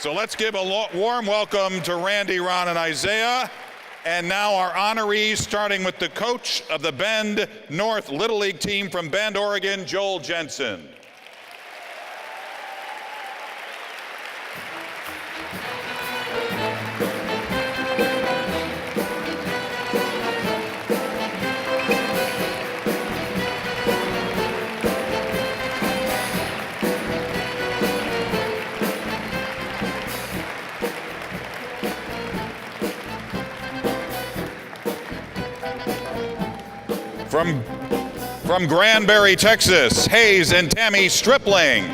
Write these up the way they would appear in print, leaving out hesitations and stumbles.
So let's give a warm welcome to Randy, Ron, and Isaiah. And now our honorees, starting with the coach of the Bend North Little League team from Bend, Oregon, Joel Jensen. From Granbury, Texas, Hayes and Tammy Stripling.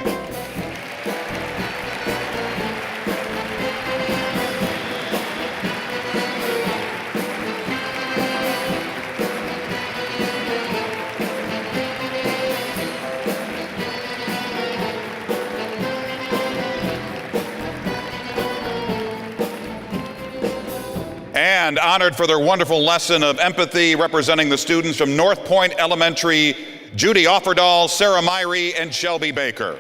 And honored for their wonderful lesson of empathy, representing the students from Northpoint Elementary, Judy Offerdahl, Sarah Myrie, and Shelby Baker.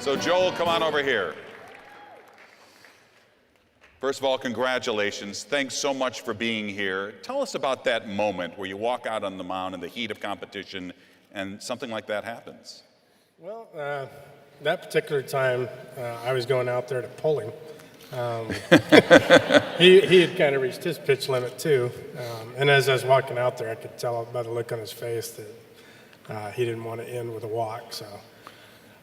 So Joel, come on over here. First of all, congratulations. Thanks so much for being here. Tell us about that moment where you walk out on the mound in the heat of competition and something like that happens. Well, that particular time, I was going out there to pull him. He had kind of reached his pitch limit too. And as I was walking out there, I could tell by the look on his face that he didn't want to end with a walk. So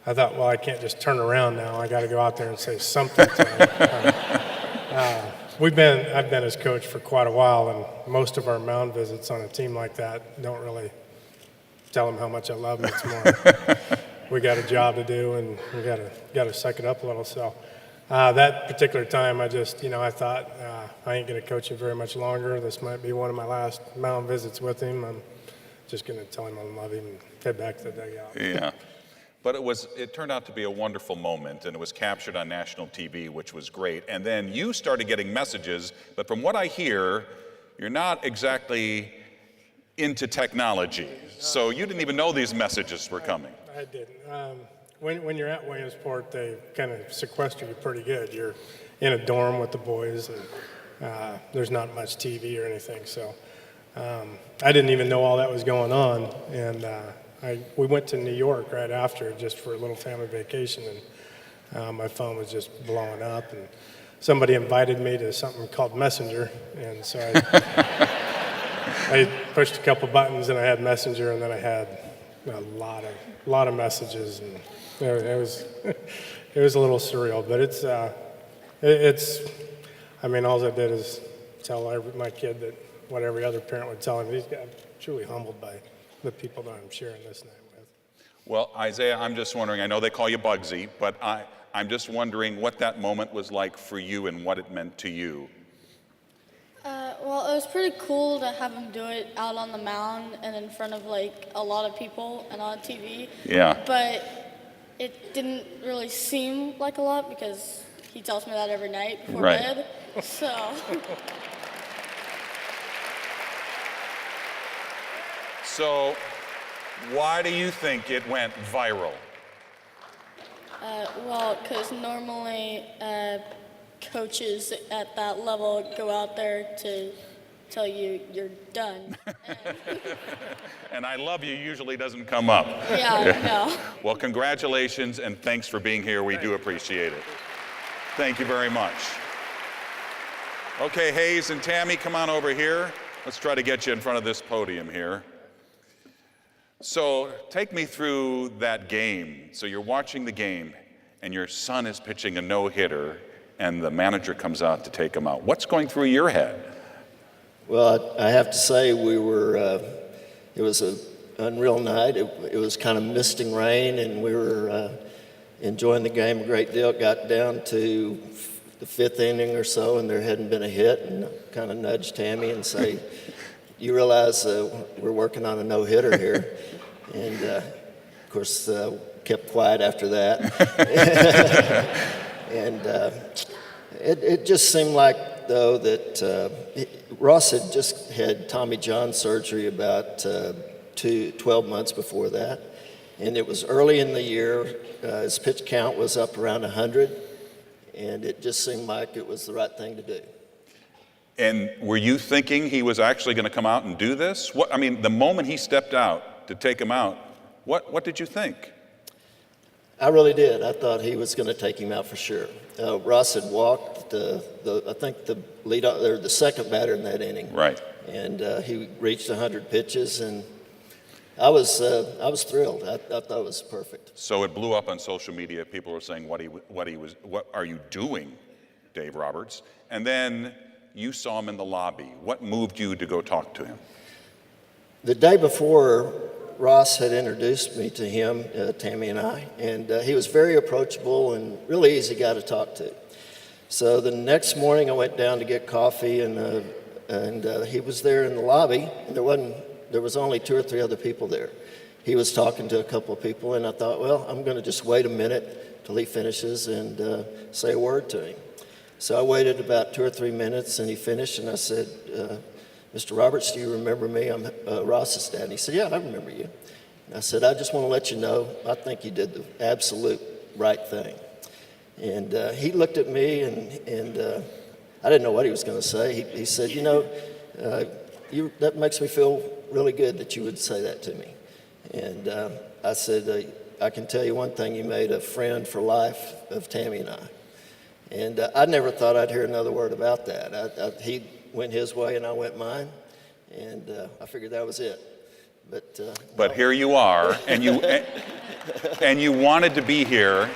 I thought, well, I can't just turn around now. I got to go out there and say something to him. I've been his coach for quite a while, and most of our mound visits on a team like that don't really tell him how much I love him. It's more, we got a job to do, and we got to suck it up a little. So that particular time, I thought I ain't going to coach him very much longer. This might be one of my last mound visits with him. I'm just going to tell him I love him and head back to the dugout. Yeah. But it turned out to be a wonderful moment, and it was captured on national TV, which was great. And then you started getting messages, but from what I hear, you're not exactly into technology. So you didn't even know these messages were coming. I didn't. When you're at Williamsport, they kind of sequester you pretty good. You're in a dorm with the boys, and there's not much TV or anything. So I didn't even know all that was going on. And we went to New York right after just for a little family vacation, and my phone was just blowing up, and somebody invited me to something called Messenger, and so I pushed a couple buttons and I had Messenger, and then I had a lot of messages, and it was a little surreal, but all I did is tell my kid that what every other parent would tell him. I'm truly humbled by the people that I'm sharing this night with. Well, Isaiah, I'm just wondering, I know they call you Bugsy, but I'm just wondering what that moment was like for you and what it meant to you. Well, it was pretty cool to have him do it out on the mound and in front of a lot of people and on TV. Yeah. But it didn't really seem like a lot because he tells me that every night before right. bed. So. So, why do you think it went viral? Well, because normally coaches at that level go out there to tell you you're done. And I love you usually doesn't come up. Yeah, no. Well, congratulations and thanks for being here. We do appreciate it. Thank you very much. Okay, Hayes and Tammy, come on over here. Let's try to get you in front of this podium here. So take me through that game. So you're watching the game and your son is pitching a no-hitter and the manager comes out to take him out. What's going through your head? Well, I have to say it was an unreal night. It was kind of misting rain, and we were enjoying the game a great deal. It got down to the fifth inning or so, and there hadn't been a hit, and kind of nudged Tammy and say, "You realize we're working on a no-hitter here," and of course kept quiet after that. And it just seemed like, though, that Ross had just had Tommy John surgery about 12 months before that. And it was early in the year. His pitch count was up around 100. And it just seemed like it was the right thing to do. And were you thinking he was actually going to come out and do this? I mean, the moment he stepped out to take him out, what did you think? I really did. I thought he was going to take him out for sure. Ross had walked I think the second batter in that inning. Right. And he reached 100 pitches, and I was thrilled. I thought it was perfect. So it blew up on social media. People were saying, "What are you doing, Dave Roberts?" And then you saw him in the lobby. What moved you to go talk to him? The day before, Ross had introduced me to him, Tammy and I, and he was very approachable and really easy guy to talk to. So the next morning, I went down to get coffee, and he was there in the lobby. And there was only 2 or 3 other people there. He was talking to a couple of people, and I thought, well, I'm going to just wait a minute till he finishes and say a word to him. So I waited about 2 or 3 minutes, and he finished, and I said, "Mr. Roberts, do you remember me? I'm Ross's dad." And he said, "Yeah, I remember you." And I said, "I just want to let you know, I think you did the absolute right thing." And he looked at me, and I didn't know what he was going to say. He said, "You know, that makes me feel really good that you would say that to me." And I said, "I can tell you one thing, you made a friend for life of Tammy and I." And I never thought I'd hear another word about that. He went his way and I went mine, and I figured that was it. But Here you are, and you wanted to be here.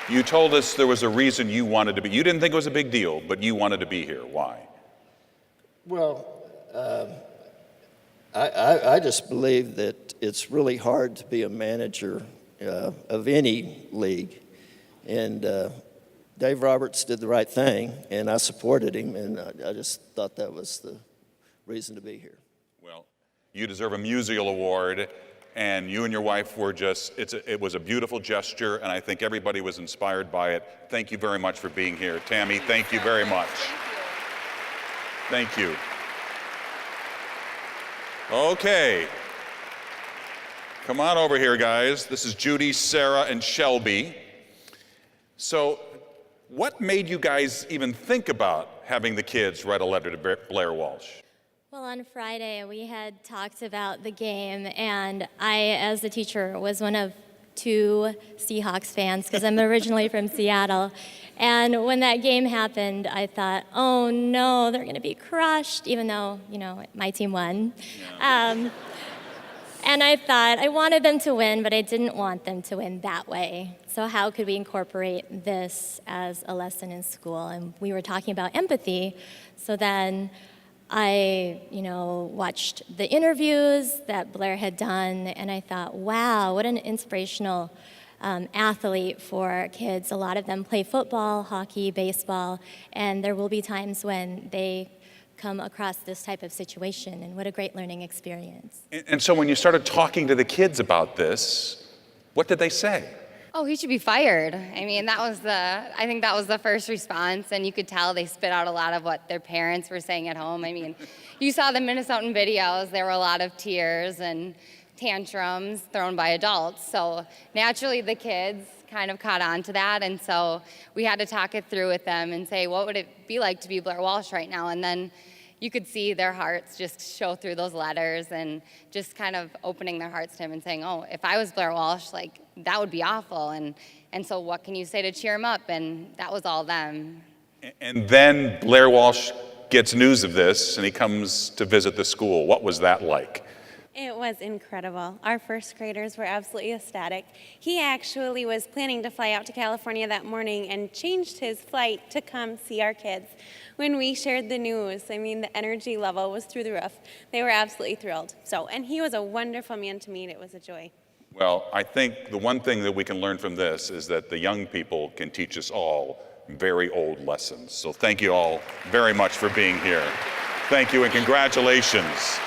You told us there was a reason you wanted to be. You didn't think it was a big deal, but you wanted to be here. Why? Well, I just believe that it's really hard to be a manager of any league. And Dave Roberts did the right thing, and I supported him, and I just thought that was the reason to be here. Well, you deserve a Musial Award, and you and your wife were it was a beautiful gesture, and I think everybody was inspired by it. Thank you very much for being here. Tammy, thank you very much. Thank you. Okay. Come on over here, guys. This is Judy, Sarah, and Shelby. So, what made you guys even think about having the kids write a letter to Blair Walsh? Well, on Friday, we had talked about the game, and I, as the teacher, was one of 2 Seahawks fans, because I'm originally from Seattle. And when that game happened, I thought, oh no, they're going to be crushed, even though, my team won. Yeah. And I thought I wanted them to win, but I didn't want them to win that way. So how could we incorporate this as a lesson in school? And we were talking about empathy. So then I, watched the interviews that Blair had done, and I thought, wow, what an inspirational athlete for kids. A lot of them play football, hockey, baseball, and there will be times when they come across this type of situation, and what a great learning experience. And so when you started talking to the kids about this, what did they say? Oh, he should be fired. I mean, I think that was the first response, and you could tell they spit out a lot of what their parents were saying at home. I mean, you saw the Minnesotan videos, there were a lot of tears and tantrums thrown by adults. So naturally the kids kind of caught on to that, and so we had to talk it through with them and say, what would it be like to be Blair Walsh right now? And then you could see their hearts just show through those letters, and just kind of opening their hearts to him and saying, oh, if I was Blair Walsh, that would be awful. And so what can you say to cheer him up? And that was all them. And then Blair Walsh gets news of this, and he comes to visit the school. What was that like? It was incredible. Our first graders were absolutely ecstatic. He actually was planning to fly out to California that morning and changed his flight to come see our kids. When we shared the news, I mean, the energy level was through the roof. They were absolutely thrilled. And he was a wonderful man to meet. It was a joy. Well, I think the one thing that we can learn from this is that the young people can teach us all very old lessons. So thank you all very much for being here. Thank you and congratulations.